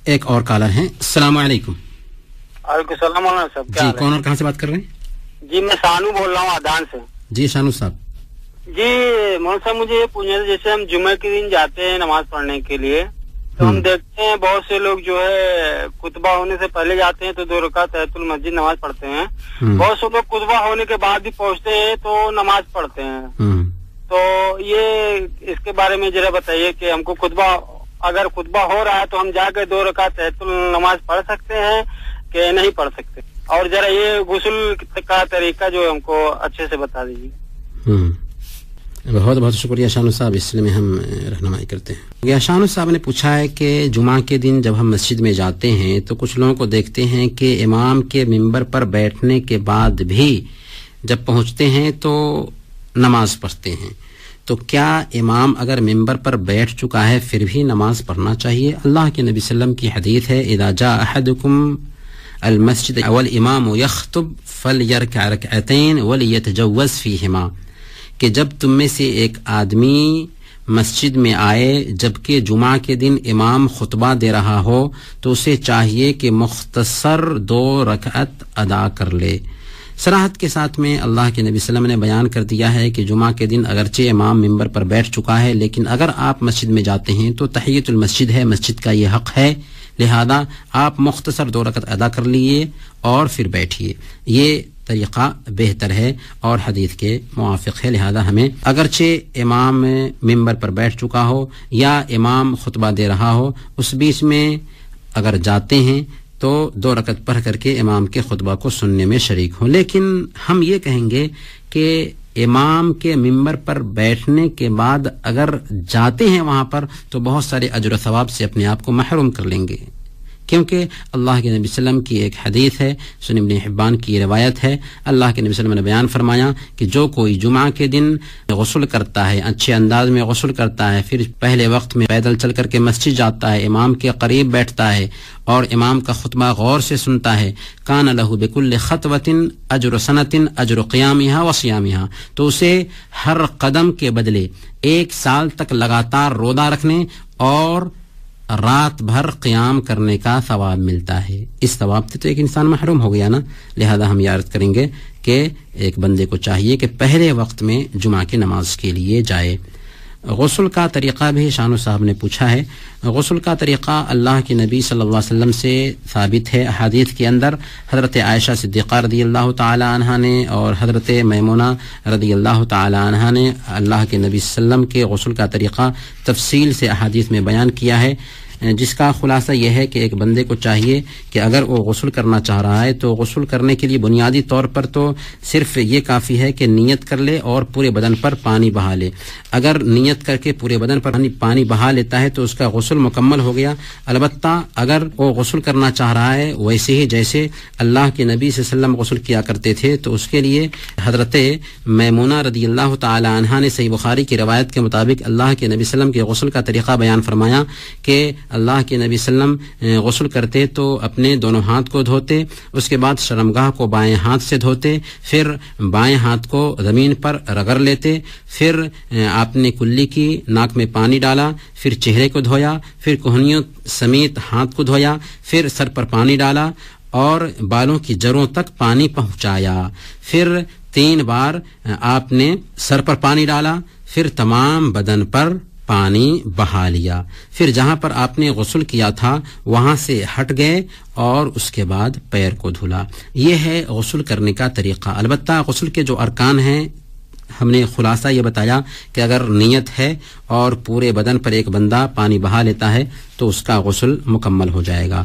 ایک اور کالر ہیں. السلام علیکم. وعلیکم السلام مولانا صاحب. جی کون اور کہاں سے بات کر رہے ہیں؟ جی میں شانو بول رہا ہوں آدان سے. جی شانو صاحب. جی مولانا صاحب مجھے یہ پوچھنا تھا، جیسے ہم جمعہ کے دن جاتے ہیں نماز پڑھنے کے لیے تو ہم دیکھتے ہیں بہت سے لوگ جو ہے خطبہ ہونے سے پہلے جاتے ہیں تو 2 رکعت تحیۃ المسجد نماز پڑھتے ہیں. بہت سے لوگ خطبہ ہونے کے بعد بھی پہنچتے ہیں تو نماز پڑھتے ہیں. تو یہ اس کے بارے میں ذرا بتائیے کہ ہم کو اگر خطبہ ہو رہا ہے تو ہم جا کے 2 رکعت تحیۃ النماز پڑھ سکتے ہیں کہ نہیں پڑھ سکتے؟ اور ذرا یہ غسل کا طریقہ جو ہم کو اچھے سے بتا دیجیے. بہت بہت شکریہ شانو صاحب، اس لیے میں ہم رہنمائی کرتے ہیں. شانو صاحب نے پوچھا ہے کہ جمعہ کے دن جب ہم مسجد میں جاتے ہیں تو کچھ لوگوں کو دیکھتے ہیں کہ امام کے ممبر پر بیٹھنے کے بعد بھی جب پہنچتے ہیں تو نماز پڑھتے ہیں، تو کیا امام اگر ممبر پر بیٹھ چکا ہے پھر بھی نماز پڑھنا چاہیے؟ اللہ کے نبی صلی اللہ علیہ وسلم کی حدیث ہے اذا جاء احدکم المسجد والامام یخطب فلیرکع رکعتین ولیتجوز فیہما، کہ جب تم میں سے ایک آدمی مسجد میں آئے جبکہ جمعہ کے دن امام خطبہ دے رہا ہو تو اسے چاہیے کہ مختصر 2 رکعت ادا کر لے. صراحت کے ساتھ میں اللہ کے نبی صلی اللہ علیہ وسلم نے بیان کر دیا ہے کہ جمعہ کے دن اگرچہ امام ممبر پر بیٹھ چکا ہے لیکن اگر آپ مسجد میں جاتے ہیں تو تحیۃ المسجد ہے، مسجد کا یہ حق ہے، لہذا آپ مختصر 2 رکعت ادا کر لیے اور پھر بیٹھیے. یہ طریقہ بہتر ہے اور حدیث کے موافق ہے. لہذا ہمیں اگرچہ امام ممبر پر بیٹھ چکا ہو یا امام خطبہ دے رہا ہو، اس بیچ میں اگر جاتے ہیں تو 2 رکعت پڑھ کر کے امام کے خطبہ کو سننے میں شریک ہوں. لیکن ہم یہ کہیں گے کہ امام کے ممبر پر بیٹھنے کے بعد اگر جاتے ہیں وہاں پر تو بہت سارے اجر و ثواب سے اپنے آپ کو محروم کر لیں گے، کیونکہ اللہ کے نبی صلی اللہ علیہ وسلم کی ایک حدیث ہے، سنن ابن حبان کی روایت ہے، اللہ کے نبی صلی اللہ علیہ وسلم نے بیان فرمایا کہ جو کوئی جمعہ کے دن غسل کرتا ہے، اچھے انداز میں غسل کرتا ہے، پھر پہلے وقت میں پیدل چل کر کے مسجد جاتا ہے، امام کے قریب بیٹھتا ہے اور امام کا خطبہ غور سے سنتا ہے، کان لہ بکل خطوۃ اجر سنۃ اجر قیامہا وصیامہا، تو اسے ہر قدم کے بدلے 1 سال تک لگاتار روزہ رکھنے اور رات بھر قیام کرنے کا ثواب ملتا ہے. اس ثواب سے تو ایک انسان محروم ہو گیا نا. لہذا ہم یہ عرض کریں گے کہ ایک بندے کو چاہیے کہ پہلے وقت میں جمعہ کی نماز کے لیے جائے. غسل کا طریقہ بھی شانو صاحب نے پوچھا ہے. غسل کا طریقہ اللہ کے نبی صلی اللہ علیہ وسلم سے ثابت ہے. احادیث کے اندر حضرت عائشہ صدیقہ رضی اللہ تعالی عنہا نے اور حضرت میمونہ رضی اللہ تعالی عنہا نے اللہ کے نبی صلی اللہ علیہ وسلم کے غسل کا طریقہ تفصیل سے احادیث میں بیان کیا ہے، جس کا خلاصہ یہ ہے کہ ایک بندے کو چاہیے کہ اگر وہ غسل کرنا چاہ رہا ہے تو غسل کرنے کے لیے بنیادی طور پر تو صرف یہ کافی ہے کہ نیت کر لے اور پورے بدن پر پانی بہا لے. اگر نیت کر کے پورے بدن پر پانی بہا لیتا ہے تو اس کا غسل مکمل ہو گیا. البتہ اگر وہ غسل کرنا چاہ رہا ہے ویسے ہی جیسے اللہ کے نبی صلی اللہ علیہ وسلم غسل کیا کرتے تھے تو اس کے لیے حضرت میمونہ رضی اللہ تعالی عنہا نے صحیح بخاری کی روایت کے مطابق اللہ کے نبی صلی اللہ علیہ وسلم کے غسل کا طریقہ بیان فرمایا کہ اللہ کے نبی صلی اللہ علیہ وسلم غسل کرتے تو اپنے دونوں ہاتھ کو دھوتے، اس کے بعد شرمگاہ کو بائیں ہاتھ سے دھوتے، پھر بائیں ہاتھ کو زمین پر رگڑ لیتے، پھر آپ نے کلی کی، ناک میں پانی ڈالا، پھر چہرے کو دھویا، پھر کوہنیوں سمیت ہاتھ کو دھویا، پھر سر پر پانی ڈالا اور بالوں کی جڑوں تک پانی پہنچایا، پھر 3 بار آپ نے سر پر پانی ڈالا، پھر تمام بدن پر پانی بہا لیا، پھر جہاں پر آپ نے غسل کیا تھا وہاں سے ہٹ گئے اور اس کے بعد پیر کو دھلا. یہ ہے غسل کرنے کا طریقہ. البتہ غسل کے جو ارکان ہیں ہم نے خلاصہ یہ بتایا کہ اگر نیت ہے اور پورے بدن پر ایک بندہ پانی بہا لیتا ہے تو اس کا غسل مکمل ہو جائے گا.